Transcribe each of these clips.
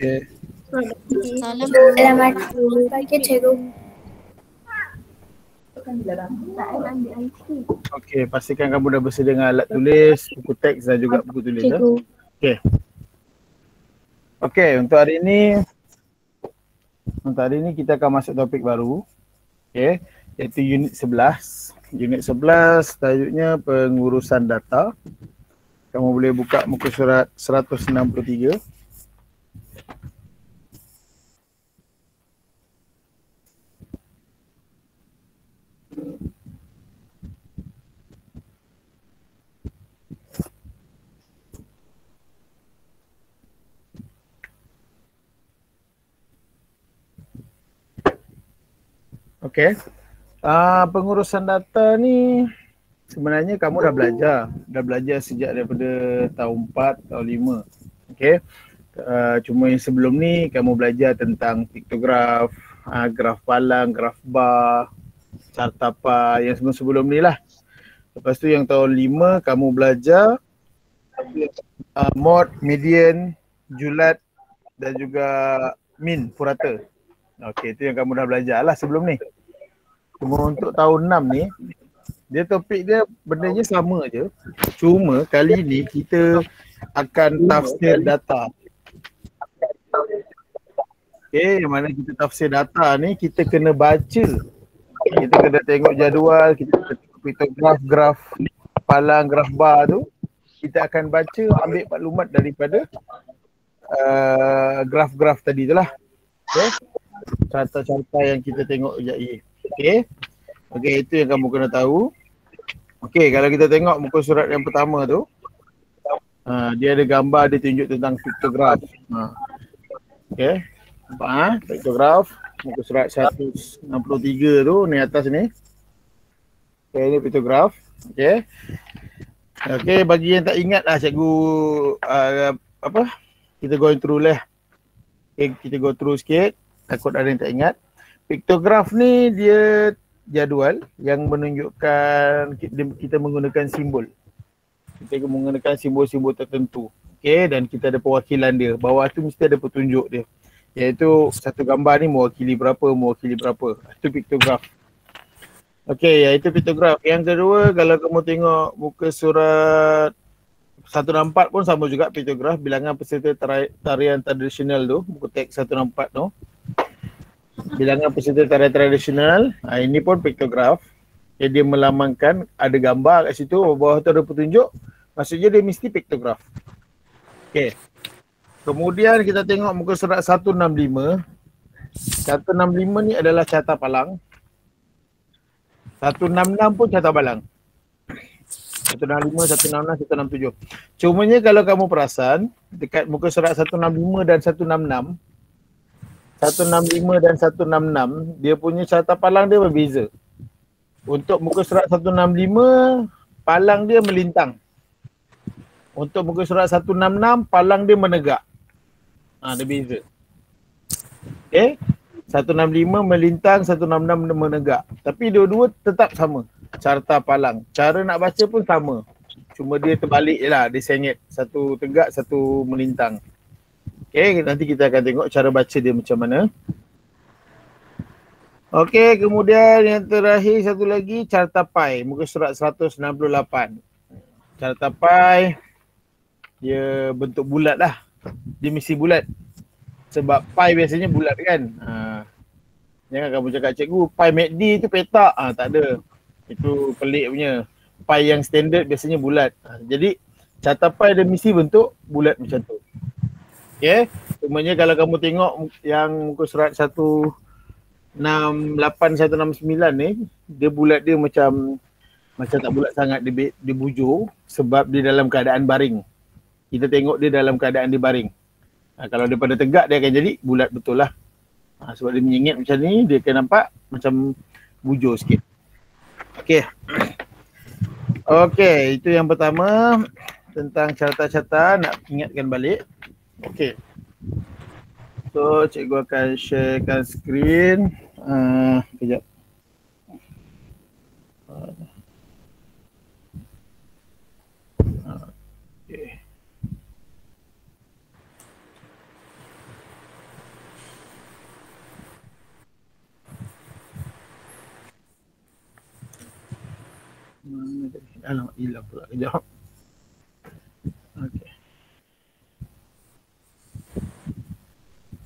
Okay. Selamat pagi cikgu. Okey, pastikan kamu dah bersedia dengan alat tulis, buku teks dan juga buku tulis. Cikgu. Okey. Okey, untuk hari ini kita akan masuk topik baru. Okey, iaitu unit 11. Unit 11 tajuknya pengurusan data. Kamu boleh buka muka surat 163. Okey. Pengurusan data ni sebenarnya kamu dah belajar sejak daripada tahun 4, tahun 5. Okey. Cuma yang sebelum ni kamu belajar tentang piktograf, graf palang, graf bar, carta pie, yang sebelum ni lah. Lepas tu yang tahun 5 kamu belajar mod, median, julat dan juga min, purata. Okey, itu yang kamu dah belajar lah sebelum ni. Cuma untuk tahun 6 ni, dia topik dia bendanya sama je. Cuma kali ni kita akan tafsir data. Okay, yang mana kita tafsir data ni kita kena baca. Kita kena tengok jadual, kita kena tengok piktograf, graf palang, graf bar tu. Kita akan baca, ambil maklumat daripada graf-graf tadi tu lah. Okay. Carta-carta yang kita tengok sekejap lagi. Okay. Okay, itu yang kamu kena tahu. Okay, kalau kita tengok muka surat yang pertama tu, dia ada gambar, dia tunjuk tentang piktograf. Okay. Nampak piktograf, muka surat 163 tu, ni atas ni. Okay, ni piktograf. Okay. Okay, bagi yang tak ingat lah cikgu kita going through lah. Okay, kita go through sikit, takut ada yang tak ingat. Piktograf ni dia jadual yang menunjukkan kita menggunakan simbol. Kita menggunakan simbol-simbol tertentu. Okay, dan kita ada perwakilan dia. Bawah tu mesti ada petunjuk dia. Iaitu satu gambar ni mewakili berapa. Itu piktograf. Okey, iaitu piktograf. Yang kedua, kalau kamu tengok muka surat 164 pun sama juga piktograf, bilangan peserta tarian tradisional tu, buku teks 164 tu. Bilangan peserta tarian tradisional, ini pun piktograf. Dia melambangkan ada gambar kat situ, bawah tu ada petunjuk, maksudnya dia mesti piktograf. Okey. Kemudian kita tengok muka surat 165. 165 ni adalah carta palang. 166 pun carta palang. 165, 166, 167. Cumanya kalau kamu perasan, dekat muka surat 165 dan 166, 165 dan 166, dia punya carta palang dia berbeza. Untuk muka surat 165, palang dia melintang. Untuk muka surat 166, palang dia menegak. Dia beza. Okay. 165 melintang, 166 menegak. Tapi dua-dua tetap sama. Carta palang. Cara nak baca pun sama. Cuma dia terbalik je lah. Dia sengit. Satu tegak, satu melintang. Okay, nanti kita akan tengok cara baca dia macam mana. Okay, kemudian yang terakhir satu lagi, carta pie. Muka surat 168. Carta pie, dia bentuk bulat lah. Dia mesti bulat. Sebab pie biasanya bulat kan. Jangan kamu cakap cikgu, pie MACD tu petak. Tak ada. Itu pelik punya. Pie yang standard biasanya bulat. Jadi carta pie dia mesti bentuk bulat macam tu. Okay. Cumanya kalau kamu tengok yang muka surat 168, 169 ni, dia bulat dia macam tak bulat sangat, dia bujur sebab dia dalam keadaan baring. Kita tengok dia dalam keadaan dia baring. Kalau daripada tegak dia akan jadi bulat betul lah. Sebab dia menyengit macam ni, dia akan nampak macam bujur sikit. Okey. Okey, itu yang pertama tentang carta-carta, nak ingatkan balik. Okey. So, cikgu akan sharekan skrin. Kejap. Okay. Alamak, hilang pula. Kejap. Okey.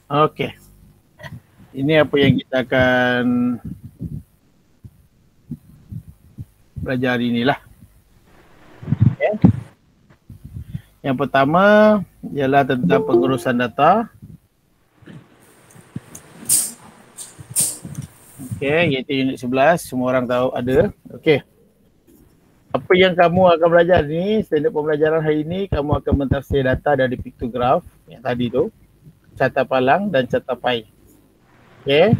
Okey. Ini apa yang kita akan belajar hari ni lah. Okay. Yang pertama ialah tentang pengurusan data. Okey, iaitu unit 11. Semua orang tahu ada. Okey. Apa yang kamu akan belajar ni, standard pembelajaran hari ni, kamu akan mentafsir data dari piktograf yang tadi tu, carta palang dan carta pai. Okey.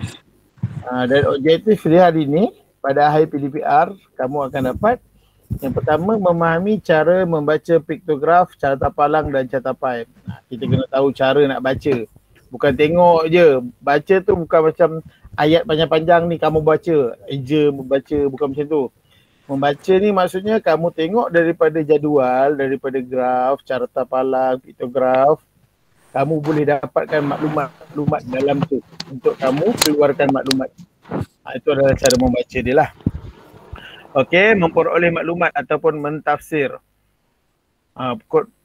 Dan objektif dia hari ni, pada akhir PDPR, kamu akan dapat yang pertama memahami cara membaca piktograf, carta palang dan carta pai. Kita kena tahu cara nak baca. Bukan tengok je. Baca tu bukan macam ayat panjang-panjang ni kamu baca. Eja membaca, bukan macam tu. Membaca ni maksudnya kamu tengok daripada jadual, daripada graf, carta palang, piktograf. Kamu boleh dapatkan maklumat dalam tu untuk kamu keluarkan maklumat. Itu adalah cara membaca dia lah. Okey, memperoleh maklumat ataupun mentafsir.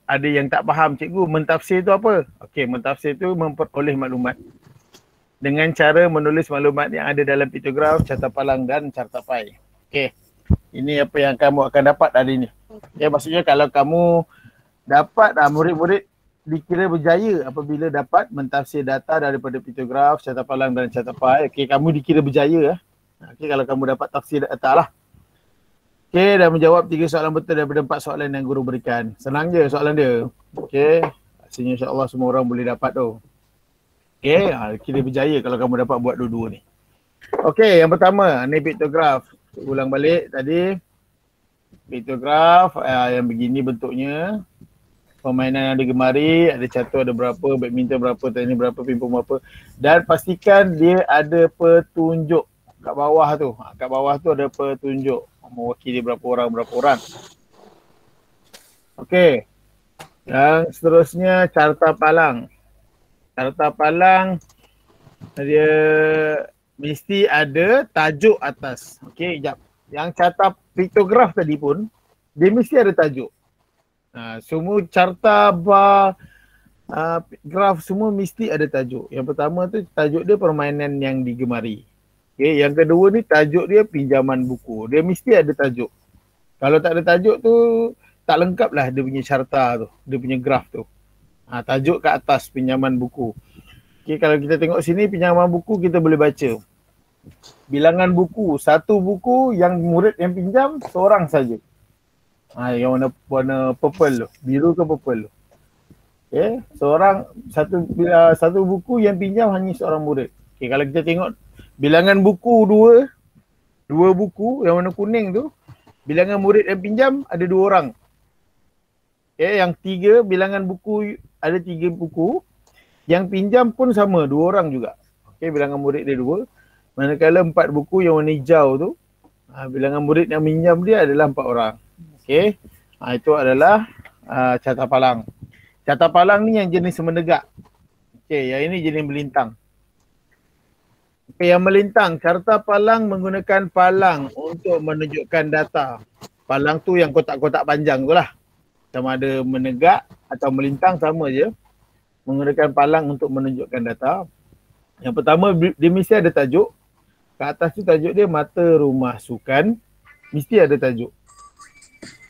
Ada yang tak faham, cikgu, mentafsir tu apa? Okey, mentafsir tu memperoleh maklumat dengan cara menulis maklumat yang ada dalam piktograf, carta palang dan carta pai. Okey, ini apa yang kamu akan dapat hari ni. Okay, maksudnya kalau kamu dapat, murid-murid dikira berjaya apabila dapat mentafsir data daripada piktograf, carta palang dan carta pai. Okey, kamu dikira berjaya. Okey, kalau kamu dapat tafsir data lah. Okey, dan menjawab 3 soalan betul daripada 4 soalan yang guru berikan. Senang je soalan dia. Okey, rasanya insya-Allah semua orang boleh dapat tu. Okey, kira berjaya kalau kamu dapat buat dua-dua ni. Okey, yang pertama ni piktograf. Ulang balik tadi. Piktograf yang begini bentuknya. Permainan ada gemari, ada catur ada berapa, badminton berapa, tenis berapa, pingpong berapa. Dan pastikan dia ada petunjuk kat bawah tu. Kat bawah tu ada petunjuk. Mewakili berapa orang. Okey. Yang seterusnya carta palang. Carta palang dia mesti ada tajuk atas. Okey, jap. Yang carta piktograf tadi pun dia mesti ada tajuk. Semua carta graf semua mesti ada tajuk. Yang pertama tu tajuk dia permainan yang digemari. Okay, yang kedua ni tajuk dia pinjaman buku. Dia mesti ada tajuk. Kalau tak ada tajuk tu tak lengkap lah dia punya carta tu, dia punya graf tu. Tajuk kat atas pinjaman buku. Okay, kalau kita tengok sini pinjaman buku kita boleh baca. Bilangan buku, satu buku yang murid yang pinjam seorang saja. Yang warna purple tu, biru ke purple tu. Okay, satu buku yang pinjam hanya seorang murid. Okay, kalau kita tengok bilangan buku dua buku yang warna kuning tu, bilangan murid yang pinjam ada 2 orang. Okay, yang 3 bilangan buku ada 3 buku, yang pinjam pun sama 2 orang juga. Okay, bilangan murid dia 2. Manakala 4 buku yang warna hijau tu, bilangan murid yang pinjam dia adalah 4 orang. Okay, itu adalah carta palang. Carta palang ni yang jenis menegak. Okay, yang ini jenis melintang. Okay, yang melintang, carta palang menggunakan palang untuk menunjukkan data. Palang tu yang kotak-kotak panjang tu lah. Sama ada menegak atau melintang sama je. Menggunakan palang untuk menunjukkan data. Yang pertama, dia mesti ada tajuk. Kat atas tu tajuk dia mata rumah sukan. Mesti ada tajuk.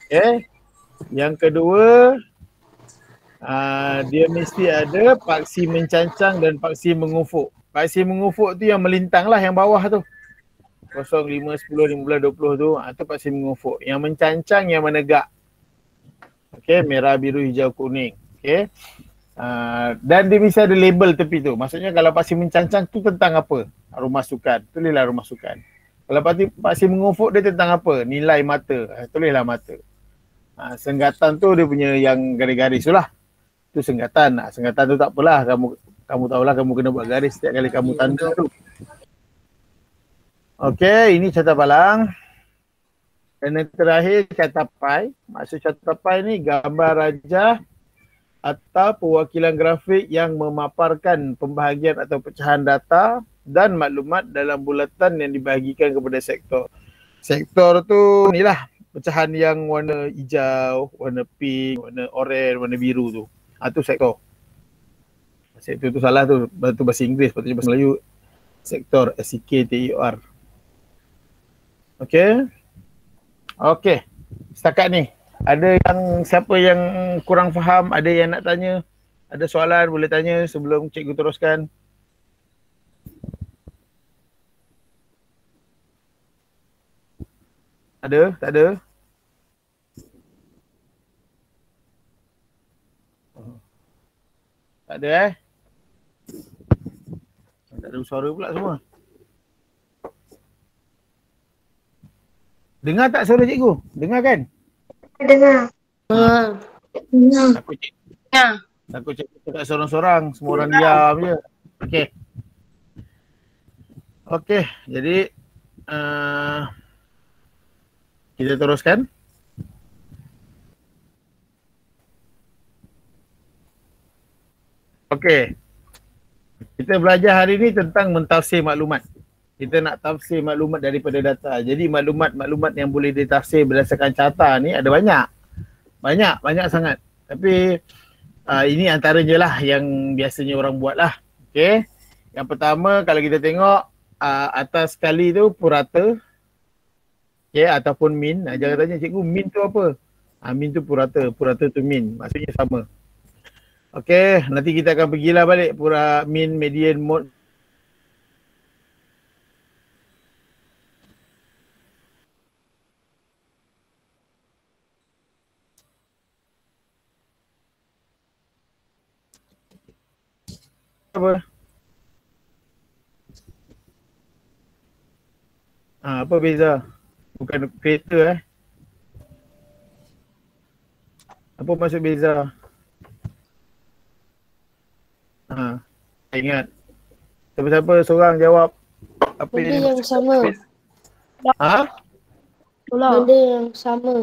Okay. Yang kedua, dia mesti ada paksi mencancang dan paksi mengufuk. Paksi mengufuk tu yang melintang lah, yang bawah tu. 0, 5, 10, 15, 20 tu. Tu paksi mengufuk. Yang mencancang, yang menegak. Okay, merah, biru, hijau, kuning. Okay. Dan dia mesti ada label tepi tu. Maksudnya kalau paksi mencancang tu tentang apa? Rumah sukan. Tulislah rumah sukan. Kalau paksi mengufuk dia tentang apa? Nilai mata. Tulislah mata. Senggatan tu dia punya yang garis-garis tu lah. Tu senggatan. Senggatan tu tak apalah. Kamu tahulah kamu kena buat garis setiap kali kamu tanda tu. Okey, ini carta palang. Dan yang terakhir carta pai. Maksud carta pai ni gambar rajah atau perwakilan grafik yang memaparkan pembahagian atau pecahan data dan maklumat dalam bulatan yang dibahagikan kepada sektor. Sektor tu inilah Pecahan yang warna hijau, warna pink, warna orange, warna biru tu. Tu sektor. Sektor tu salah tu. Itu bahasa Inggeris, patutnya bahasa Melayu. Sektor, S-E-K-T-E-R. Okay. Okay. Setakat ni. Ada siapa yang kurang faham, ada yang nak tanya, ada soalan boleh tanya sebelum cikgu teruskan. Ada? Tak ada? Tak ada Tak ada suara pula semua. Dengar tak suara cikgu? Dengar kan? Dengar. Dengar. Takut cikgu cakap sorang-sorang. Semua orang diam je. Okay. Okay. Jadi kita teruskan. Okay. Kita belajar hari ni tentang mentafsir maklumat. Kita nak tafsir maklumat daripada data. Jadi maklumat-maklumat yang boleh ditafsir berdasarkan carta ni ada banyak. Banyak sangat. Tapi ini antaranya lah yang biasanya orang buat lah. Okay. Yang pertama kalau kita tengok atas sekali tu purata. Okay, ataupun min. Jangan tanya cikgu min tu apa? Min tu purata. Purata tu min. Maksudnya sama. Okay, nanti kita akan pergilah balik min, median, mode. Apa? Apa beza? Bukan creator Apa maksud beza? Ingat. Siapa-siapa seorang jawab. Apa Benda yang sama. Benda yang sama.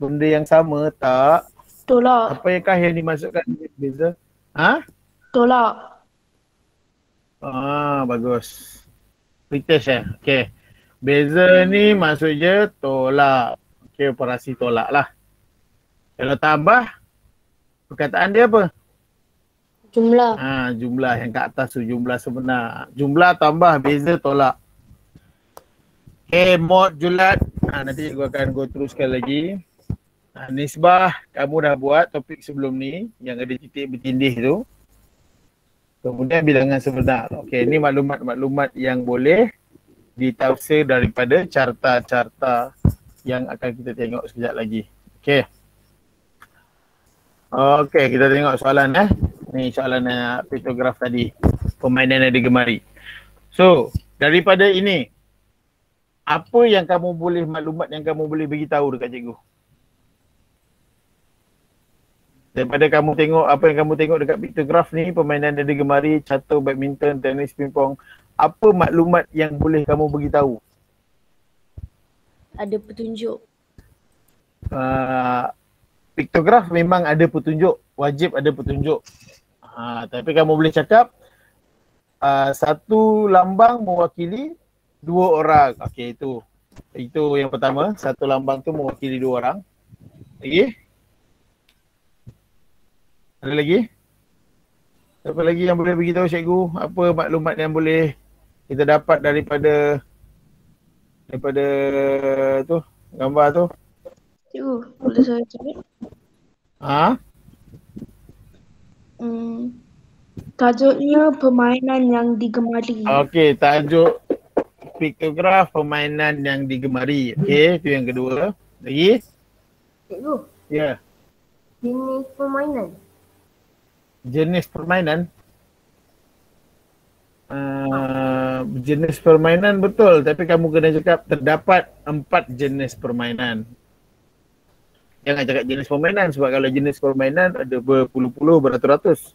Benda yang sama tak? Tolak. Apakah yang dimasukkan beza? Tolak. Bagus. British Okay. Beza ni maksudnya tolak. Okay, operasi tolak lah. Kalau tambah, perkataan dia apa? Jumlah. Jumlah yang kat atas tu, jumlah sebenar. Jumlah tambah beza tolak. Okay, mod julat. Nanti cikgu akan go teruskan lagi. Nisbah, kamu dah buat topik sebelum ni yang ada titik bertindih tu. Kemudian bilangan sebenar. Okay, ni maklumat-maklumat yang boleh ditafsir daripada carta-carta yang akan kita tengok sekejap lagi. Okay. Okay, kita tengok soalan Ni soalan piktograf tadi. Permainan yang digemari. So, daripada ini, apa yang kamu boleh, maklumat yang kamu boleh beritahu dekat cikgu? Daripada kamu tengok, apa yang kamu tengok dekat piktograf ni, permainan yang digemari, catur, badminton, tenis, pingpong, apa maklumat yang boleh kamu beritahu? Ada petunjuk. Piktograf memang ada petunjuk, wajib ada petunjuk. Tapi kamu boleh cakap satu lambang mewakili dua orang. Okey, itu yang pertama. Satu lambang tu mewakili dua orang. Lagi? Ada lagi? Apa lagi yang boleh beritahu cikgu? Apa maklumat yang boleh kita dapat daripada tu, gambar tu? Cikgu, boleh saya cakap? Tajuknya permainan yang digemari. Okey, tajuk piktograf permainan yang digemari. Okey, itu yang kedua. Lagi? Cikgu. Ya. Jenis permainan. Jenis permainan? Jenis permainan betul, tapi kamu kena cakap terdapat 4 jenis permainan. Jangan cakap jenis permainan sebab kalau jenis permainan ada berpuluh-puluh, beratus-ratus.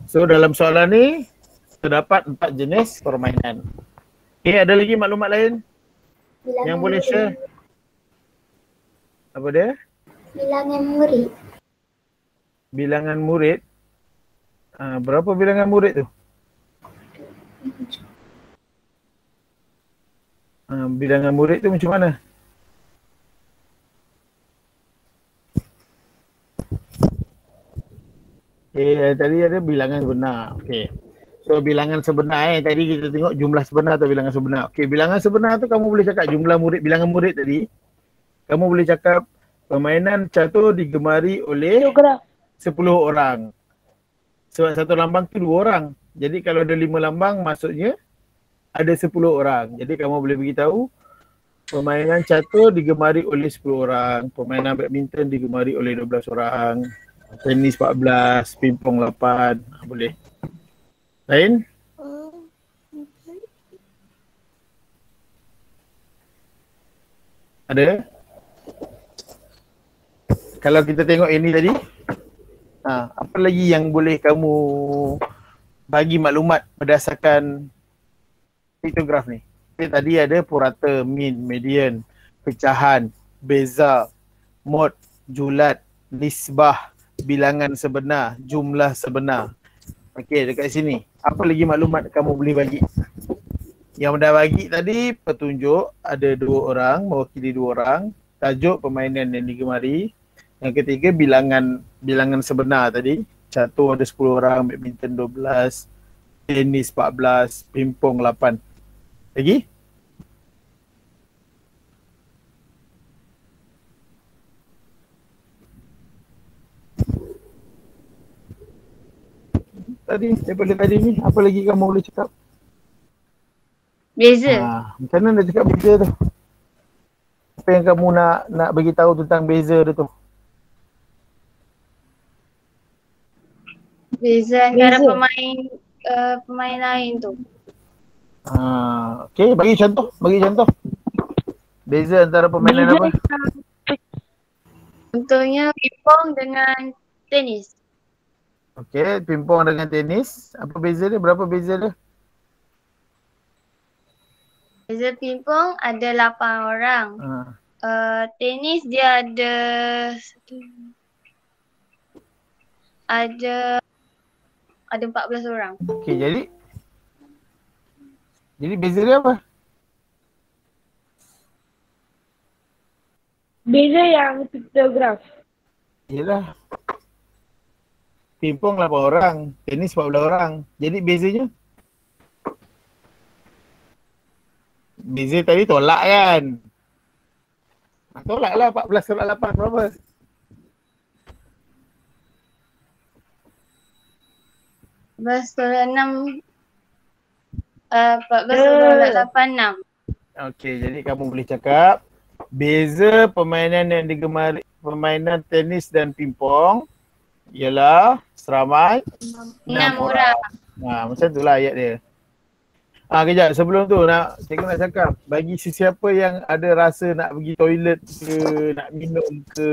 So dalam soalan ni terdapat 4 jenis permainan. Okay, ada lagi maklumat lain yang boleh share? Apa dia? Bilangan murid. Bilangan murid? Berapa bilangan murid tu? Bilangan murid tu macam mana? Tadi ada bilangan sebenar. Okey. So bilangan sebenar tadi kita tengok jumlah sebenar atau bilangan sebenar. Okey, bilangan sebenar tu kamu boleh cakap jumlah murid, bilangan murid tadi. Kamu boleh cakap permainan catur digemari oleh Geograf. 10 orang. Sebab satu lambang tu 2 orang. Jadi kalau ada 5 lambang maksudnya ada 10 orang. Jadi kamu boleh beritahu permainan catur digemari oleh 10 orang. Permainan badminton digemari oleh 12 orang. Tenis 14, pingpong 8. Boleh. Lain? Ada? Kalau kita tengok ini tadi, apa lagi yang boleh kamu bagi maklumat berdasarkan piktograf ni? Tadi ada purata, min, median, pecahan, beza, mod, julat, nisbah, bilangan sebenar, jumlah sebenar. Okey, dekat sini. Apa lagi maklumat kamu boleh bagi? Yang dah bagi tadi petunjuk ada 2 orang, mewakili 2 orang, tajuk permainan yang digemari. Yang ketiga bilangan sebenar tadi. Catur ada 10 orang, badminton 12, tenis 14, pingpong 8. Lagi? Daripada tadi ni, apa lagi kamu boleh cakap? Beza. Macam mana nak cakap beza tu? Apa yang kamu nak bagi tahu tentang beza dia tu? Beza antara pemain lain tu. Okey, bagi contoh. Beza antara permainan apa? Contohnya pingpong dengan tenis. Okey, pingpong dengan tenis. Apa beza dia? Berapa beza dia? Beza pingpong ada 8 orang. Tenis dia ada 14 orang. Okey, jadi beza dia apa? Beza yang piktograf. Yelah. Pingpong 8 orang, tenis 14 orang. Jadi bezanya? Beza tadi tolak kan? Tolak lah 14 tolak 8 berapa? Tolak 6. 14 tolak 8, 6. Okey, jadi kamu boleh cakap beza permainan yang digemari, permainan tenis dan pingpong ialah seramai 6 orang. Macam itulah ayat dia. Kejap, sebelum tu cikgu nak cakap, bagi sesiapa yang ada rasa nak pergi toilet ke, nak minum ke,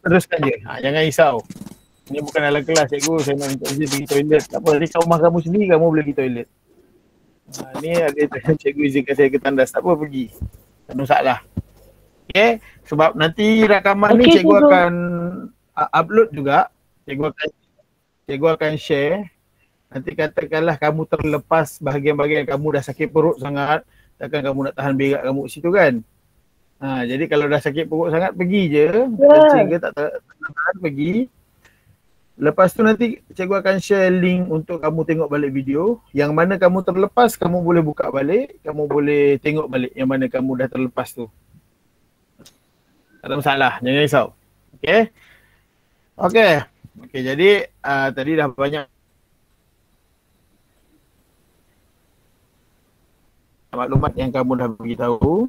teruskan je. Jangan risau. Ini bukan dalam kelas cikgu, saya nak minta izin pergi toilet. Tak apa, dekat rumah kamu sendiri kamu boleh pergi toilet. Ni ada cikgu izinkan saya ke tandas, tak apa pergi. Tak ada masalah. Okay, sebab nanti rakaman ni cikgu akan upload juga. Cikgu akan share. Nanti katakanlah kamu terlepas bahagian-bahagian kamu dah sakit perut sangat, takkan kamu nak tahan berak kamu situ kan. Jadi kalau dah sakit perut sangat pergi je. Kencing ke tak tahan pergi. Lepas tu nanti cikgu akan share link untuk kamu tengok balik video. Yang mana kamu terlepas kamu boleh buka balik, kamu boleh tengok balik yang mana kamu dah terlepas tu. Tak ada masalah, jangan risau. Okay. Okay, jadi tadi dah banyak maklumat yang kamu dah beritahu.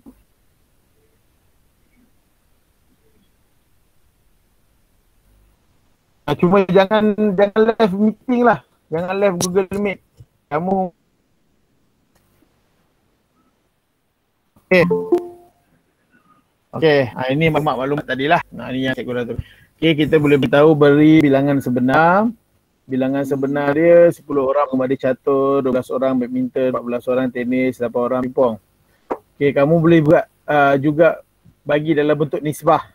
Cuma jangan live meeting lah. Jangan live Google Meet. Kamu Okay. Ini maklumat tadilah. Ini yang cikgu dah tu. Okay, kita boleh beritahu beri bilangan sebenar. Bilangan sebenar dia 10 orang gemari catur, 12 orang badminton, 14 orang tenis, 8 orang pingpong. Okay, kamu boleh buat juga bagi dalam bentuk nisbah.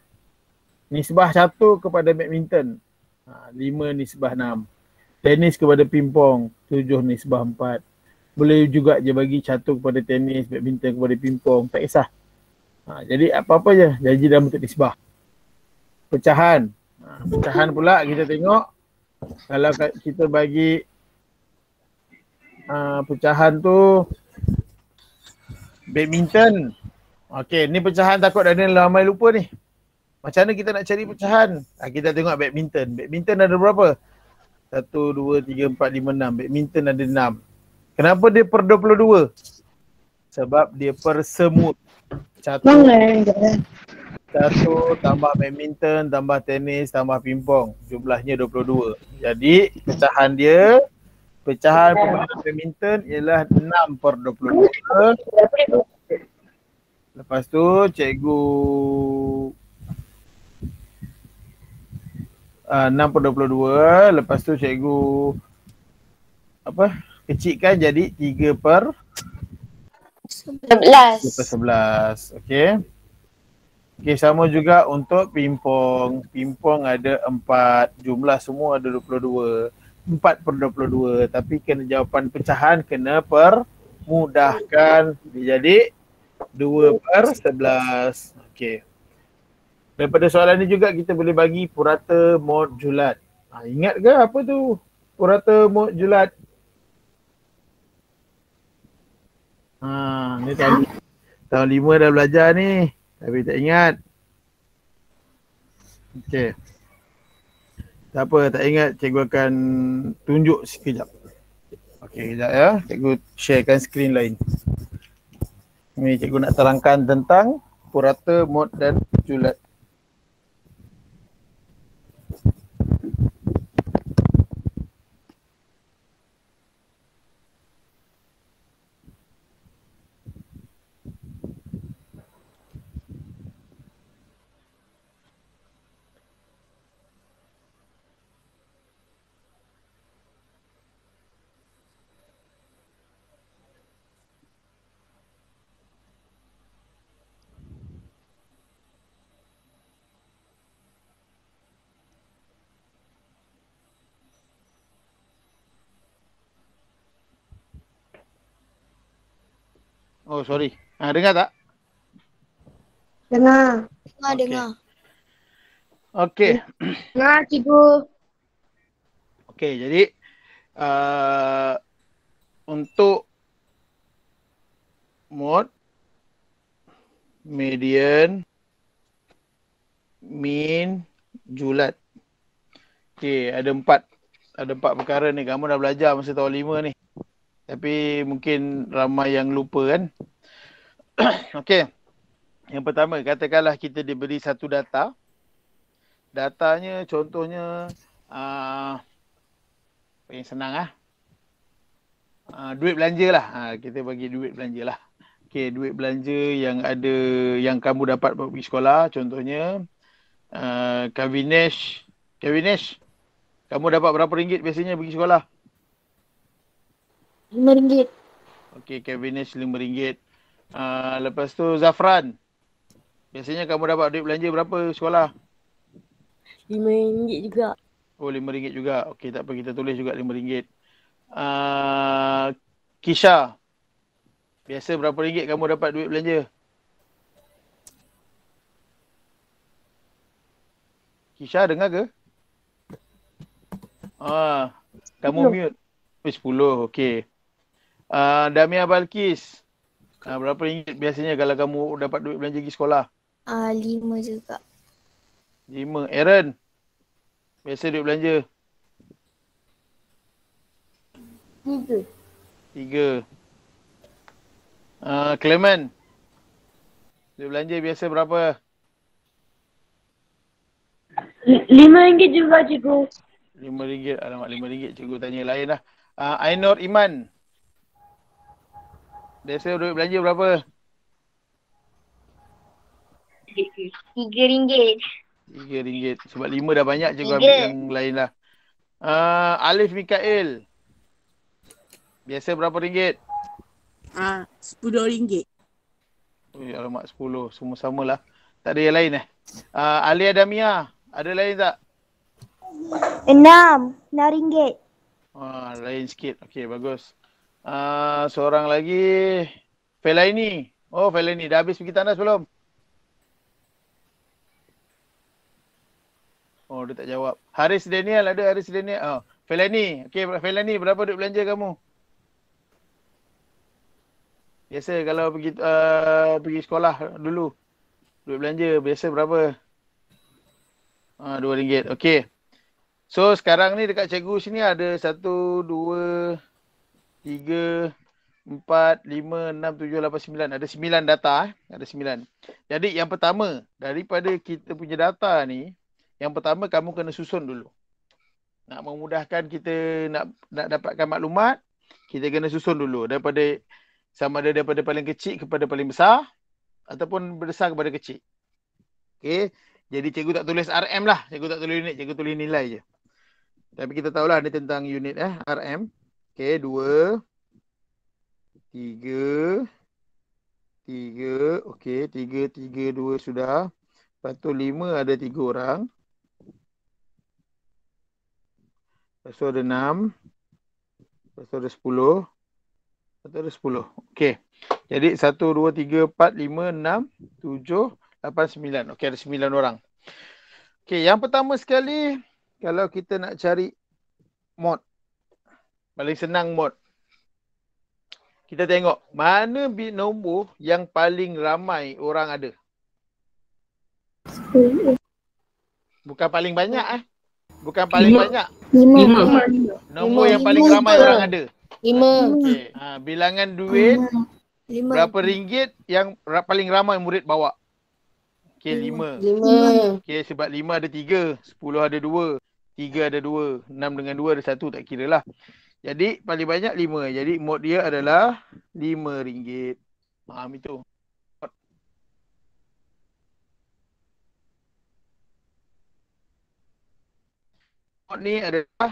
Nisbah catur kepada badminton 5 nisbah 6. Tenis kepada pingpong 7 nisbah 4. Boleh juga je bagi catur kepada tenis, badminton kepada pingpong, tak kisah. Jadi apa-apa je jadi dalam bentuk nisbah. Pecahan Pecahan pula kita tengok. Kalau kita bagi pecahan tu badminton. Okey, ni pecahan takut Daniel ramai lupa ni. Macam mana kita nak cari pecahan? Kita tengok badminton. Badminton ada berapa? 1, 2, 3, 4, 5, 6. Badminton ada 6. Kenapa dia per 22? Sebab dia per semut. Satu tambah badminton, tambah tenis, tambah pingpong. Jumlahnya 22. Jadi pecahan dia, pecahan permainan badminton ialah 6 per 22. Lepas tu cikgu 6 per 22. Lepas tu cikgu kecilkan jadi 3 per 11. 11. Okey. Okey, sama juga untuk pingpong. Pingpong ada 4. Jumlah semua ada 22. 4 per 22. Tapi kena jawapan pecahan kena permudahkan. Dia jadi 2 per 11. Okey. Daripada soalan ni juga kita boleh bagi purata mod julat. Ingat ke apa tu purata mod julat? Ni tahun 5 dah belajar ni. Tapi tak ingat. Okey. Tak apa, tak ingat. Cikgu akan tunjuk sekejap. Okey, kejap ya. Cikgu sharekan skrin lain. Ni cikgu nak terangkan tentang purata, mod dan julat. Oh, sorry. Dengar tak? Dengar. Dengar. Okey. Dengar, cikgu. Okey, jadi untuk mod, median, mean, julat. Okey, ada 4 perkara ni. Kamu dah belajar masa tahun 5 ni. Tapi mungkin ramai yang lupa kan. Okey. Yang pertama, katakanlah kita diberi satu data. Datanya contohnya yang senang duit belanja lah. Kita bagi duit belanja lah. Okey, duit belanja yang ada yang kamu dapat pergi sekolah. Contohnya Kavinesh, kamu dapat berapa ringgit biasanya pergi sekolah? RM5. Okey, Kavinesh RM5. Lepas tu Zafran, biasanya kamu dapat duit belanja berapa sekolah? RM5 juga. Oh, RM5 juga. Okey, tak apa, kita tulis juga RM5. Kisha, biasa berapa ringgit kamu dapat duit belanja? Kisha, dengar ke? Kamu mute. 10, okey. Damia Balkis, berapa ringgit biasanya kalau kamu dapat duit belanja pergi sekolah? 5 juga. 5. Aaron, biasa duit belanja? 3. Clement, duit belanja biasa berapa? RM5 juga, cikgu. RM5. Alamak, RM5. Cikgu tanya lain lah. Ainur Iman, biasa duit belanja berapa? RM3. RM3. Sebab 5 dah banyak, cikgu ambil yang lain lah. Alif Mikael, biasa berapa ringgit? RM10. Alamak, 10. Semua samalah. Tak ada yang lain Alia Damia, ada lain tak? RM6. Lain sikit. Okey, bagus. Seorang lagi, Felaini. Oh, Felaini, dah habis pergi tandas belum? Oh, dia tak jawab. Haris Daniel ada, Haris Daniel. Felani. Okey, Felani, berapa duit belanja kamu? Biasa kalau pergi sekolah dulu. Duit belanja biasa berapa? RM2. Okey. So sekarang ni dekat cikgu sini ada 1, 2, 3, 4, 5, 6, 7, 8, 9. Ada 9 data. Ada 9. Jadi yang pertama, daripada kita punya data ni, yang pertama kamu kena susun dulu. Nak memudahkan kita nak dapatkan maklumat, kita kena susun dulu. Sama ada daripada paling kecil kepada paling besar, ataupun besar kepada kecil. Okay. Jadi cikgu tak tulis RM lah. Cikgu tak tulis unit, cikgu tulis nilai je. Tapi kita tahulah ni tentang unit RM. Okay, 2, 3, 3, okey, 3, 3, 2 sudah. Lepas tu 5 ada 3 orang. Lepas tu ada 6. Lepas tu ada 10. Lepas tu ada 10. Okey. Jadi 1, 2, 3, 4, 5, 6, 7, 8, 9. Okey, ada 9 orang. Okey, yang pertama sekali, kalau kita nak cari mod. Paling senang mod. Kita tengok mana nombor yang paling ramai orang ada. Bukan paling banyak Bukan paling banyak. 5. Nombor yang paling ramai orang ada. 5. Okey. Bilangan duit berapa ringgit yang paling ramai murid bawa? Okey, 5. Okey, sebab 5 ada 3, 10 ada 2, 3 ada 2, 6 dengan 2 ada 1, tak kira lah. Jadi paling banyak 5. Jadi mod dia adalah RM5. Faham itu? Mod ni adalah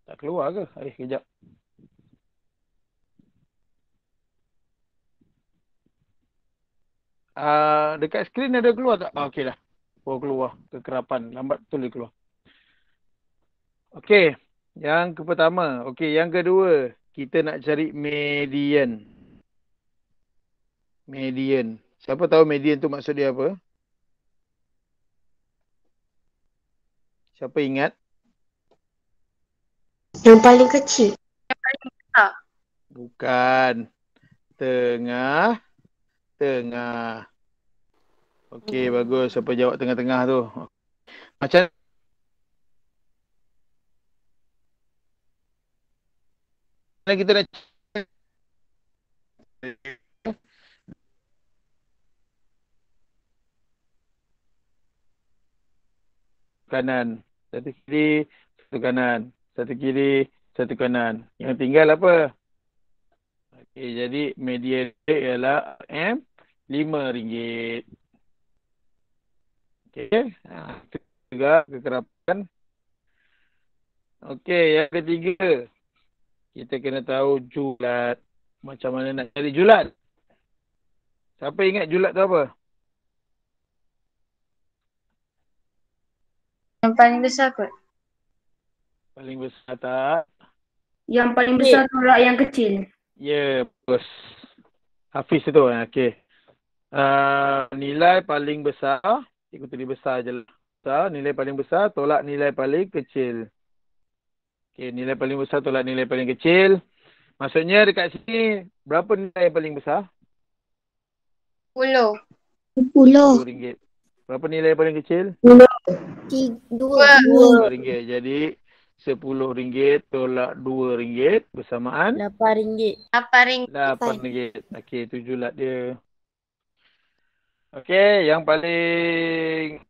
tak keluar ke? Kejap. Dekat skrin ada keluar tak? Okey dah. Keluar. Kekerapan. Lambat betul dia keluar. Okey. Yang pertama. Okey, yang kedua. Kita nak cari median. Median. Siapa tahu median tu maksud dia apa? Siapa ingat? Yang paling kecil. Bukan. Tengah. Okey, bagus. Siapa jawab tengah-tengah tu? Macam mana kita nak kanan. Satu kiri, satu kanan. Satu kiri, satu kanan. Yang tinggal apa? Okey, jadi median dia ialah RM5. Okey. Itu juga kekerapan. Okey, yang ketiga. Kita kena tahu julat. Macam mana nak cari julat? Siapa ingat julat tu apa? Yang paling besar kot. Paling besar tak? Yang paling besar tolak yang kecil. Ya, bagus. Hafiz tu. Okey. Nilai paling besar. Cikgu tulis besar je lah. Nilai paling besar tolak nilai paling kecil. Okey, nilai paling besar tolak nilai paling kecil. Maksudnya dekat sini, berapa nilai yang paling besar? 10. RM10. Berapa nilai yang paling kecil? 2. RM2. Jadi, RM10 tolak RM2 bersamaan? RM8. RM8. Okey, itu julat dia. Okey, yang paling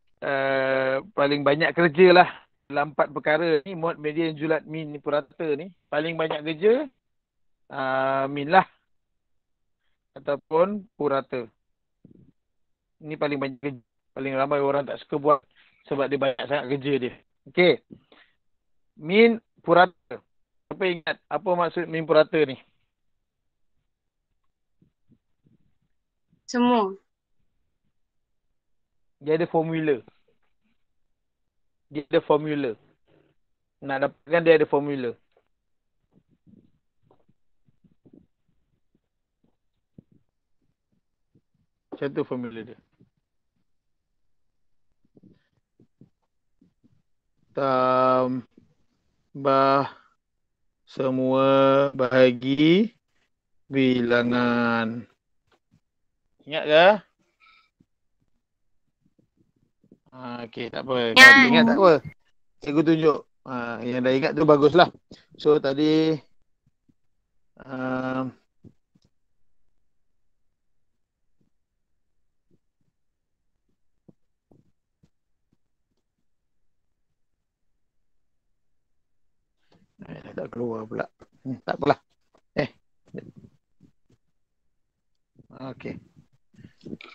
banyak kerja lah. Dalam 4 perkara ni, mod, median, julat, min, purata ni. Paling banyak kerja, min lah. Ataupun purata. Ini paling banyak kerja. Paling ramai orang tak suka buat sebab dia banyak sangat kerja dia. Okey. Min, purata. Siapa ingat apa maksud min purata ni? Semua. Dia ada formula. Nak dapatkan dia ada formula. Macam tu formula dia. Tambah semua bahagi bilangan. Ingat ke? Okey, tak apa. Kalau tak ingat tak apa. Cikgu tunjuk. Yang dah ingat tu baguslah. So tadi tak keluar pula. Tak apalah. Okey.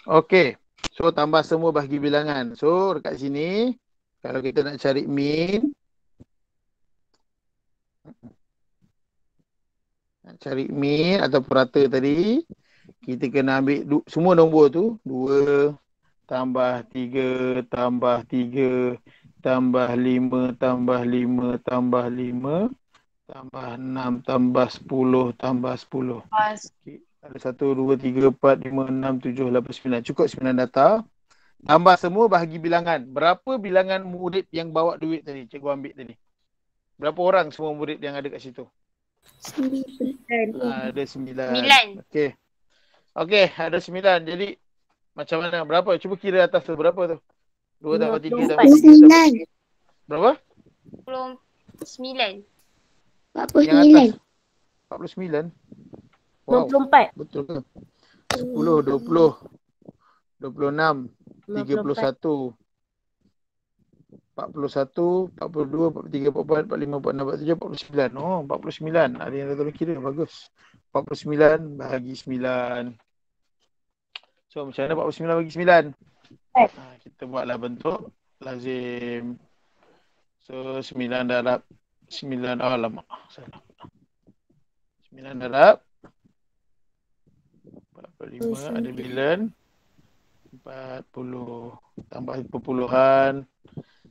Okey. So tambah semua bahagi bilangan. So dekat sini kalau kita nak cari min, atau purata tadi, kita kena ambil semua nombor tu. 2 tambah 3 tambah 3 tambah 5 tambah 5 tambah 5 tambah 6 tambah 10 tambah 10. Okay. Ada 1, 2, 3, 4, 5, 6, 7, 8, 9. Cukup 9 data. Tambah semua bahagi bilangan. Berapa bilangan murid yang bawa duit tadi? Cikgu ambil tadi. Berapa orang semua murid yang ada kat situ? 9. Ada 9. Okey. Okey, ada 9. Jadi macam mana? Berapa? Cuba kira atas tu. Berapa tu? 2 tambah 3 tambah 3. Berapa? 49. 49. 49. Wow. 24. Betul ke? 10, 20, 26, 31, 41, 42, 43, 44, 45, 46, 47, 49. Oh, 49. Ada yang dah tolong kira. Bagus. 49 bahagi 9. So, macam mana 49 bagi 9? Kita buatlah bentuk lazim. So, 9 darab 9. Oh, lama. Salah. 9 darab 45. Ada bilan 40. Tambah perpuluhan.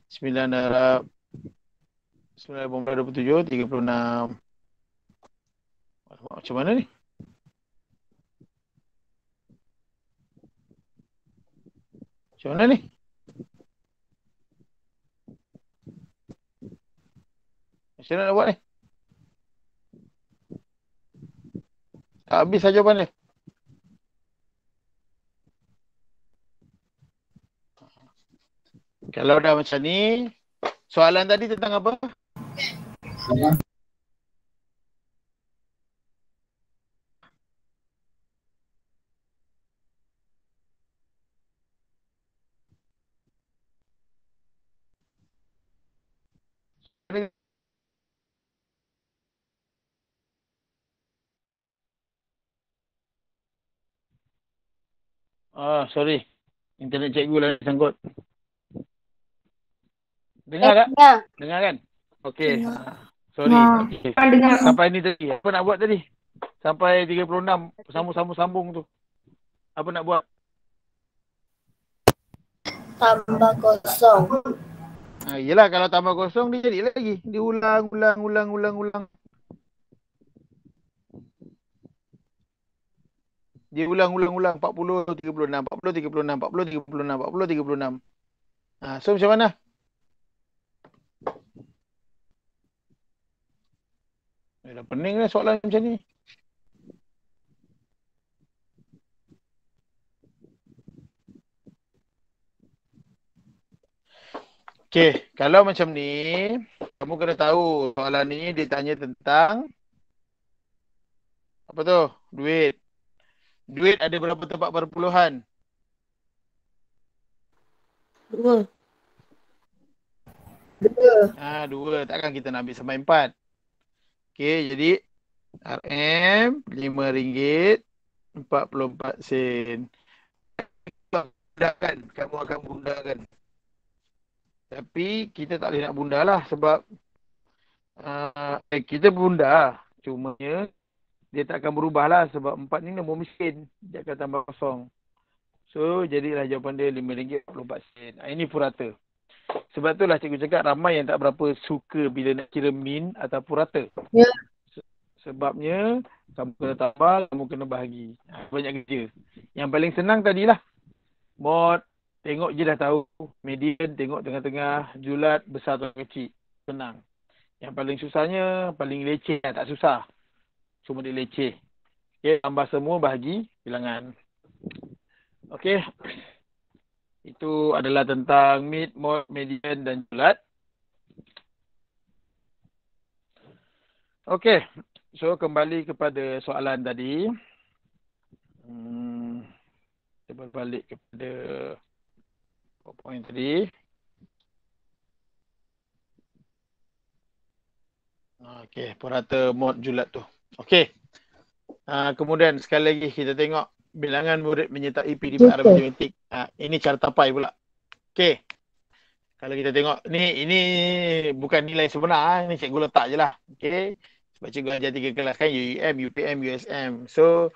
9 darab 9, 27, 36. Macam mana ni? Macam mana ni? Macam mana nak buat ni? Tak habis saja jawapan dia. Kalau dah macam ni, soalan tadi tentang apa? Sorry. Internet cikgu lah sangkut. Dengar tak? Dengar kan? Okey. Sorry. Okay. Sampai ni tadi. Apa nak buat tadi? Sampai 36. Sambung tu. Apa nak buat? Tambah kosong. Yelah, kalau tambah kosong dia jadi lagi. Dia ulang. Dia ulang. 40, 36, 40, 36, 40, 36, 40, 36. So macam mana? Dah pening lah soalan macam ni. Okey, kalau macam ni, kamu kena tahu soalan ni dia tanya tentang apa tu? Duit. Duit ada berapa tempat perpuluhan? 2. 2. Takkan kita nak ambil sampai 4. Okey, jadi RM RM5.44. Bundakan. Kamu akan bundakan. Tapi kita tak boleh nak bunda lah sebab kita bunda. Cumanya dia tak akan berubah lah sebab 4 ni nombor mesin. Dia akan tambah kosong. So, jadilah jawapan dia RM5.44. Ini purata. Sebab itulah cikgu cakap ramai yang tak berapa suka bila nak kira min atau purata. Ya. Sebabnya, kamu kena tambah, kamu kena bahagi. Banyak kerja. Yang paling senang tadilah. Mod, tengok je dah tahu. Median, tengok tengah-tengah. Julat, besar atau kecil. Senang. Yang paling susahnya, paling leceh. Tak susah. Cuma dia leceh. Okay, tambah semua bahagi bilangan. Okay. Itu adalah tentang mid, mod, median dan julat. Okay. So, kembali kepada soalan tadi. Kita berbalik kepada point tadi. Okay, purata mod julat tu. Okay. Kemudian sekali lagi kita tengok bilangan murid menyertai PDPR matematik. Ini cara tapai pula. Okay. Kalau kita tengok ini bukan nilai sebenar, ini cikgu letak je lah. Okay. Sebab cikgu ajar 3 kelas kan, UUM, UPM, USM. So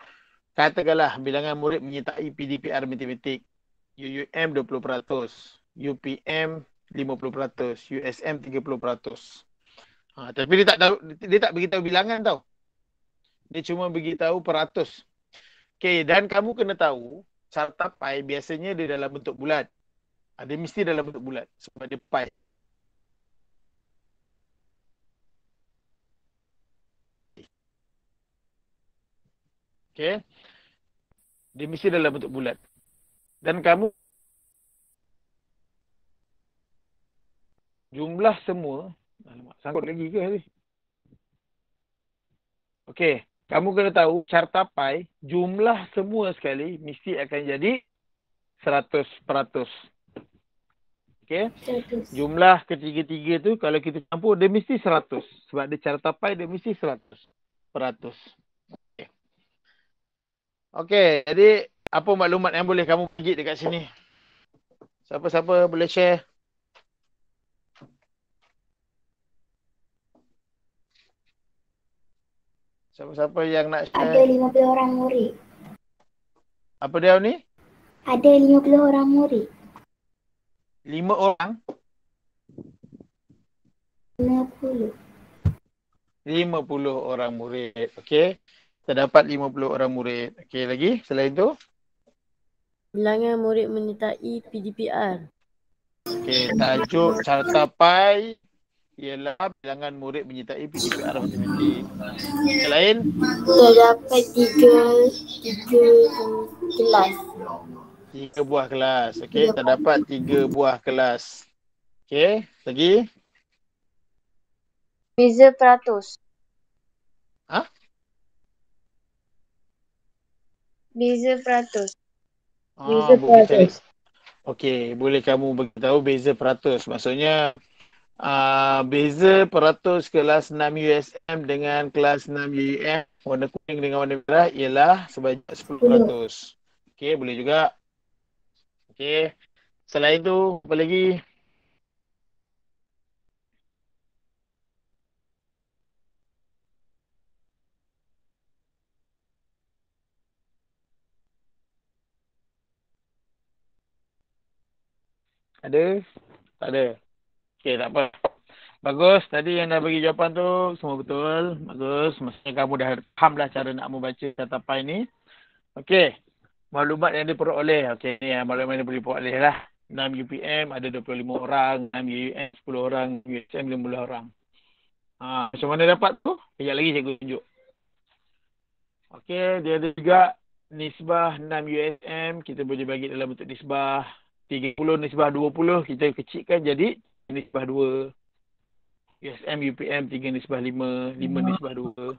katakanlah bilangan murid menyertai PDPR matematik. UUM 20%, UPM 50%, USM 30%. Tapi dia tak beritahu bilangan tau. Dia cuma beritahu peratus. Okay, dan kamu kena tahu cara tapai biasanya dia dalam bentuk bulat. Dia mesti dalam bentuk bulat sebab dia pi. Okay. Dia mesti dalam bentuk bulat. Dan kamu jumlah semua. Alamak, sangkut lagi ke ni? Okey, kamu kena tahu cara tapai jumlah semua sekali mesti akan jadi 100%. Okey. Jumlah ketiga-tiga tu kalau kita campur dia mesti 100 sebab dia cara tapai dia mesti 100%. Okey. Okey, jadi apa maklumat yang boleh kamu bagi dekat sini? Siapa-siapa boleh share? Siapa-siapa yang nak share? Ada 50 orang murid. Apa dia ni? Ada 50 orang murid. 5 orang? 50. 50 orang murid. Okey. Terdapat 50 orang murid. Okey, lagi selain tu? Bilangan murid menyertai PDPR. Okey, tajuk cara tapai ialah bilangan murid menyertai PDPR matematik. Yang lain? Terdapat tiga kelas. 3 buah kelas. Okey, terdapat 3 buah kelas. Okey, lagi? Beza peratus. Ha? Beza peratus. Boleh cari. Okey, boleh kamu beritahu beza peratus. Maksudnya beza peratus kelas 6 USM dengan kelas 6 UUM warna kuning dengan warna merah ialah sebanyak 10%. Okey, boleh juga. Okey. Selain tu, apa lagi? Ada? Tak ada? Okey, tak apa. Bagus. Tadi yang dah bagi jawapan tu semua betul. Bagus. Maksudnya kamu dah faham lah cara nak membaca tatapai ni. Okey. Maklumat yang diperoleh. Okey, ni maklumat yang diperoleh lah. 6 UPM ada 25 orang. 6 UUM 10 orang. USM 15 orang. Macam mana dapat tu? Kejap lagi cikgu tunjuk. Okey, dia ada juga nisbah 6 USM. Kita boleh bagi dalam bentuk nisbah 30 nisbah 20. Kita kecilkan jadi nisbah 2. USM, UPM 3 nisbah 5. 5 nisbah 2.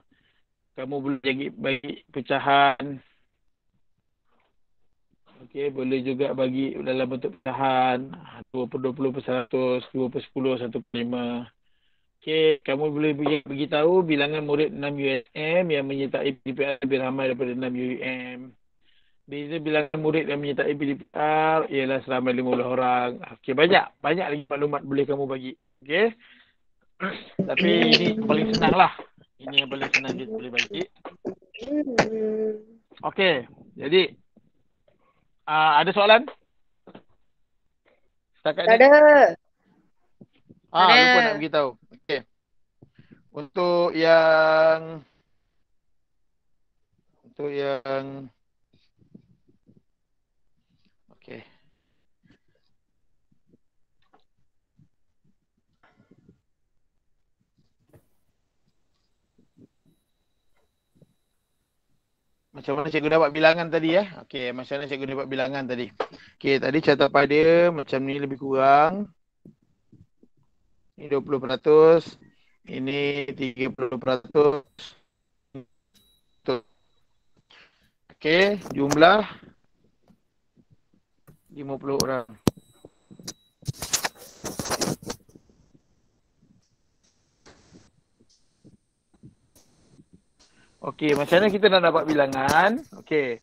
Kamu boleh bagi pecahan. Okey, boleh juga bagi dalam bentuk pecahan 20 per 100, 2 per 10, 1 per 5. Okey, kamu boleh bagi tahu bilangan murid 6 USM yang menyertai PDPR lebih ramai daripada 6 UUM. Beza bilangan murid yang menyertai PDPR ialah seramai 50 orang. Okey, banyak lagi maklumat boleh kamu bagi. Okey. Tapi ini yang paling senang lah. Ini yang paling senang kita boleh bagi. Okey, jadi ada soalan? Setakat Tak ni? ada. Lupa nak beritahu. Okey. Untuk yang okey. macam mana cikgu dapat bilangan tadi ya. Okey, macam mana cikgu dapat bilangan tadi. Okey, tadi catapan dia macam ni lebih kurang. Ini 20%, ini 30%. Okey, jumlah 50 orang. Okey, macam mana kita nak dapat bilangan? Okey.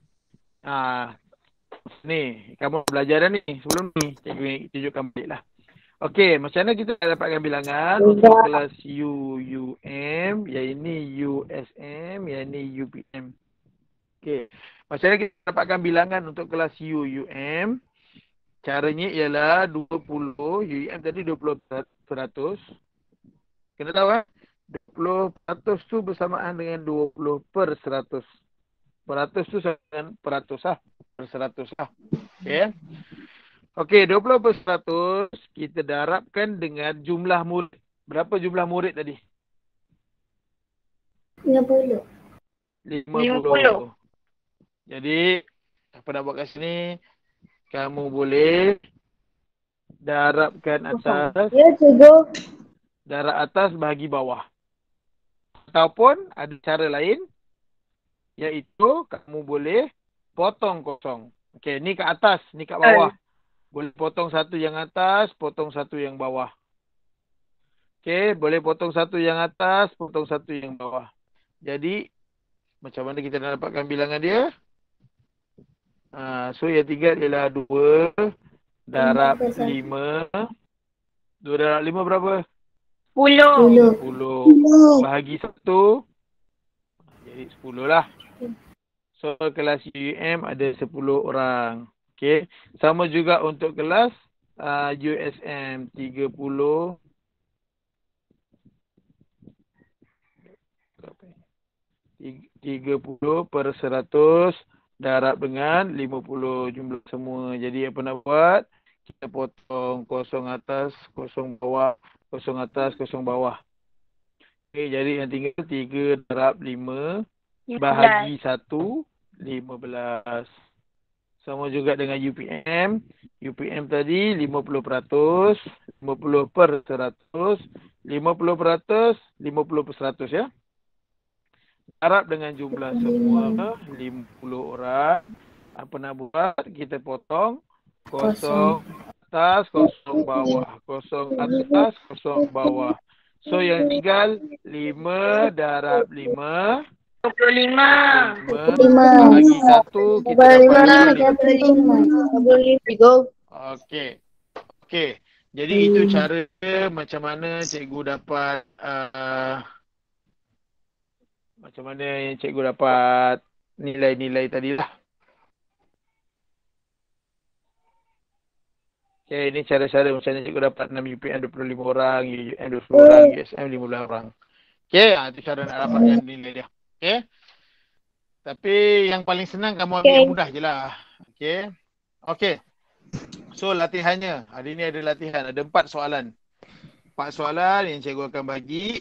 Ni, kamu belajar dah ni. Sebelum ni, cikgu tunjukkan balik lah. Okey, macam mana kita nak dapatkan bilangan untuk kelas UUM, yang ini USM, yang ini UPM. Okey, macam mana kita dapatkan bilangan untuk kelas UUM? Caranya ialah 20, UUM tadi 20%. Kena tahu 20% tu bersamaan dengan 20%. Peratus tu sama dengan peratus lah. Per 100 lah. Okay. Okey, 20% kita darabkan dengan jumlah murid. Berapa jumlah murid tadi? 50. 50. Jadi, apa nak buat kat sini? Kamu boleh darabkan atas. Ya, cikgu. Darab atas bahagi bawah. Ataupun ada cara lain, iaitu kamu boleh potong kosong. Okey, ni kat atas, ni kat bawah. Boleh potong satu yang atas, potong satu yang bawah. Okey, boleh potong satu yang atas, potong satu yang bawah. Jadi, macam mana kita nak dapatkan bilangan dia? So, yang tinggal ialah 2 darab 5. 2 darab 5 berapa? 10. 10 bahagi 1. Jadi 10 lah. So kelas UUM ada 10 orang. Okey. Sama juga untuk kelas USM 30. 30/100 darab dengan 50 jumlah semua. Jadi apa nak buat? Kita potong kosong atas, kosong bawah. Kosong atas, kosong bawah. Okey, jadi yang tinggal 3 darab 5 bahagi 1, 15. Sama juga dengan UPM. UPM tadi 50%, 50/100, 50%, 50/100 ya. Darab dengan jumlah semua 50 orang. Apa nak buat? Kita potong kosong atas, kosong bawah. Kosong atas, kosong bawah. So yang tinggal 5 darab 5. 25. 5 bagi 1 kita dapat 25. Okey. Okey. Jadi itu cara macam mana cikgu dapat macam mana yang cikgu dapat nilai-nilai tadilah. Okay, ini cara-cara macam mana cikgu dapat 6 UPM 25 orang, UUM 20 orang, USM 15 orang. Okay, itu cara nak dapatkan nilai dia. Okay. Tapi yang paling senang kamu ambil yang mudah je lah. Okay. Okay. So latihannya, hari ni ada latihan, ada 4 soalan. 4 soalan yang cikgu akan bagi.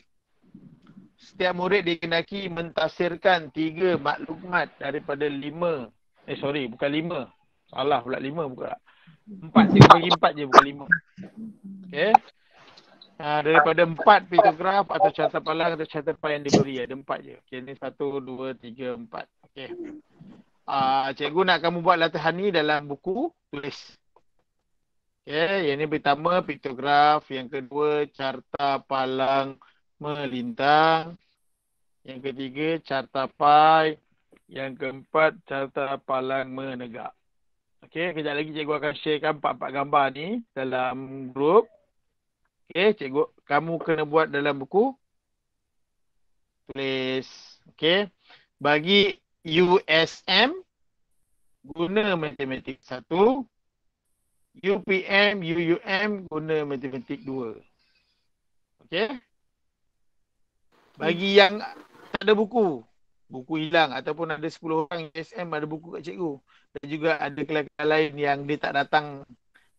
Setiap murid dikehendaki mentafsirkan 3 maklumat daripada 5. Bukan 5. Salah pula 5 bukan. 4, cikgu bagi 4 je, bukan 5. Okay. Daripada 4 piktograf atau carta palang atau carta pai yang diberi, ada 4 je. Okay, ni 1, 2, 3, 4. Okay. Cikgu nak kamu buat latihan ni dalam buku tulis. Okay, yang ni pertama piktograf, yang kedua carta palang melintang, yang ketiga carta pai, yang keempat carta palang menegak. Okey, kejap lagi cikgu akan sharekan 4 gambar ni dalam grup. Okey, cikgu kamu kena buat dalam buku tulis. Okey. Bagi USM guna matematik 1, UPM, UUM guna matematik 2. Okey. Bagi yang tak ada buku hilang ataupun ada 10 orang USM ada buku kat cikgu. Dan juga ada kelab-kelab lain yang dia tak datang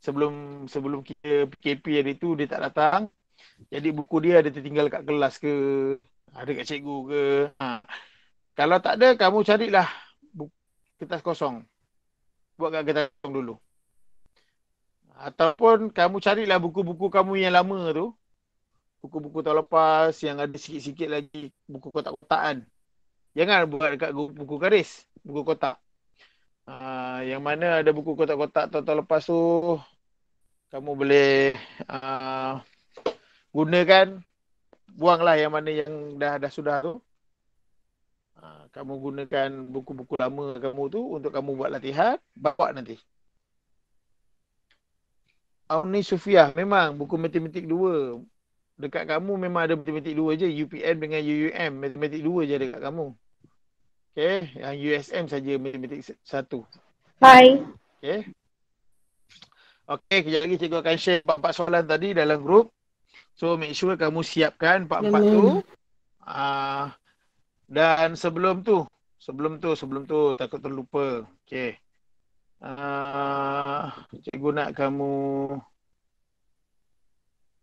sebelum kita PKP hari tu, dia tak datang. Jadi buku dia ada tertinggal kat kelas ke, ada kat cikgu ke. Kalau tak ada, kamu carilah kertas kosong. Buat kat kertas kosong dulu. Ataupun kamu carilah buku-buku kamu yang lama tu. Buku-buku tahun lepas yang ada sikit-sikit lagi buku kotak-kotakan. Jangan buat dekat buku garis, buku kotak. Yang mana ada buku kotak-kotak tahun lepas tu, kamu boleh gunakan, buanglah yang mana yang dah sudah tu. Kamu gunakan buku-buku lama kamu tu untuk kamu buat latihan, bawa nanti. Auni Sufiah, memang buku matematik 2. Dekat kamu memang ada matematik 2 je, UPM dengan UUM, matematik 2 je dekat kamu. Okay, yang USM saja matematik 1. Bye. Okay. Okay, kejap lagi cikgu akan share 4 soalan tadi dalam grup. So, make sure kamu siapkan 4 tu. Dan sebelum tu, takut terlupa. Okay. Cikgu nak kamu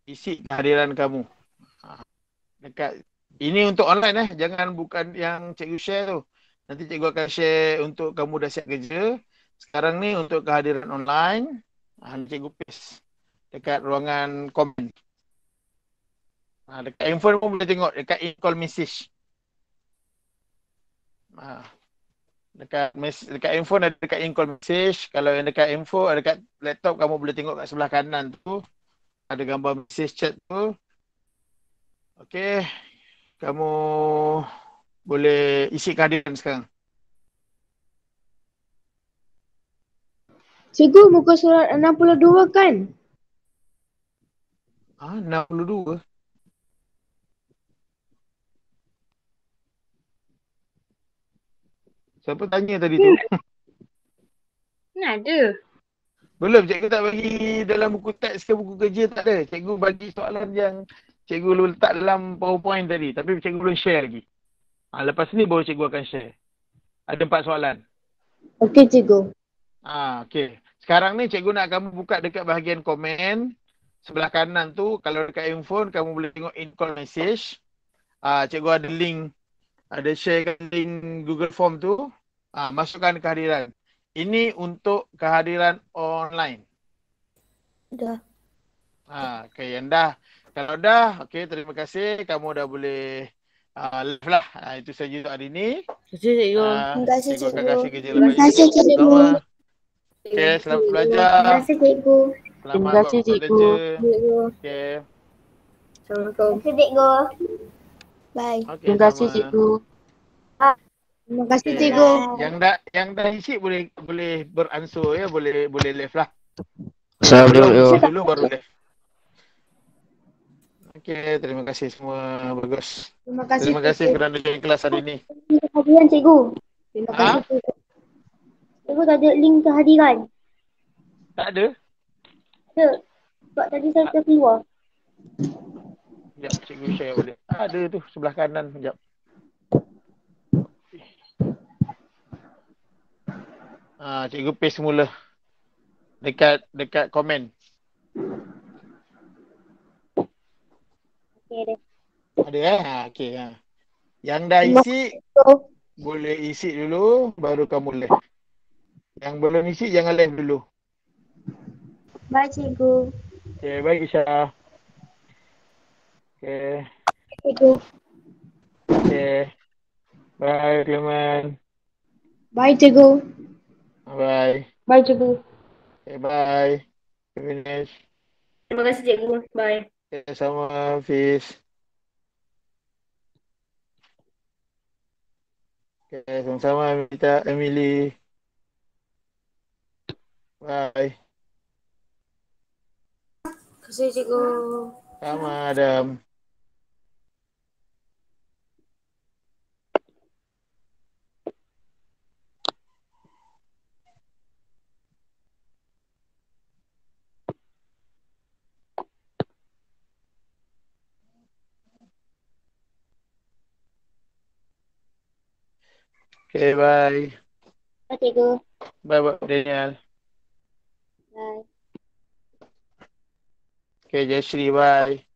isi kehadiran kamu. Dekat ini untuk online jangan bukan yang cikgu share tu. Nanti cikgu akan share untuk kamu dah siap kerja. Sekarang ni untuk kehadiran online, cikgu paste dekat ruangan komen. Dekat handphone pun boleh tengok dekat in-call message. Dekat handphone ada dekat in-call message. Kalau yang dekat dekat laptop kamu boleh tengok kat sebelah kanan tu. Ada gambar message chat tu. Okey. Kamu boleh isi kehadiran sekarang. Cikgu, muka surat 62 kan? 62. Siapa tanya tadi tu? Mana ada? Belum, cikgu tak bagi dalam buku teks ke buku kerja, tak ada. Cikgu bagi soalan yang cikgu letak dalam PowerPoint tadi. Tapi cikgu belum share lagi. Lepas ni baru cikgu akan share. Ada 4 soalan. Okey, cikgu. Okey. Sekarang ni cikgu nak kamu buka dekat bahagian komen. Sebelah kanan tu, kalau dekat handphone, kamu boleh tengok in-call message. Cikgu ada link. Ada share link Google Form tu. Masukkan kehadiran. Ini untuk kehadiran online. Dah. Okay, yang dah. Kalau dah, okay, terima kasih. Kamu dah boleh live lah. Itu saja untuk hari ini. Terima kasih, cikgu. Terima kasih, Cikgu akan cikgu. kasih kerja Terima lepas kasih, ini. cikgu. Okay, selamat belajar. Terima kasih, cikgu. Terima Selamat kasih, buat cikgu. kerja. Cikgu. Okay. Assalamualaikum. Terima kasih, cikgu. Bye. Okay, Terima kasih, sama. cikgu. Terima kasih, Okay. cikgu. Yang dah isi boleh beransur ya, boleh live lah. Assalamualaikum. Isi dulu baru live. Okay, terima kasih semua. Bagus. Terima kasih, Terima kasih cikgu. kerana join kelas hari ini. Link kehadiran, cikgu. Terima Ha? kasih, cikgu. Cikgu tak ada link kehadiran. Tak ada? Ada. Sebab tadi saya terkeluar. Sekejap, cikgu share boleh. Ada tu sebelah kanan. Sekejap. Cikgu paste semula. Dekat komen. Okey deh. Ada okey. Yang dah isi, boleh isi dulu, baru kamu live. Yang belum isi, jangan live dulu. Bye, cikgu. Okay, baik Isha. Okay. Cikgu. Okay. Bye, Clement. Bye, cikgu. Bye. Bye, cikgu. Okay, bye. Finish. Terima kasih, cikgu. Bye. Okay, sama Hafiz. Okay, sama-sama Emily. Bye. Terima kasih, cikgu. Sama Adam. Okay, bye. Bye, cikgu. Bye, Daniel. Bye. Okay, Jayashree, bye.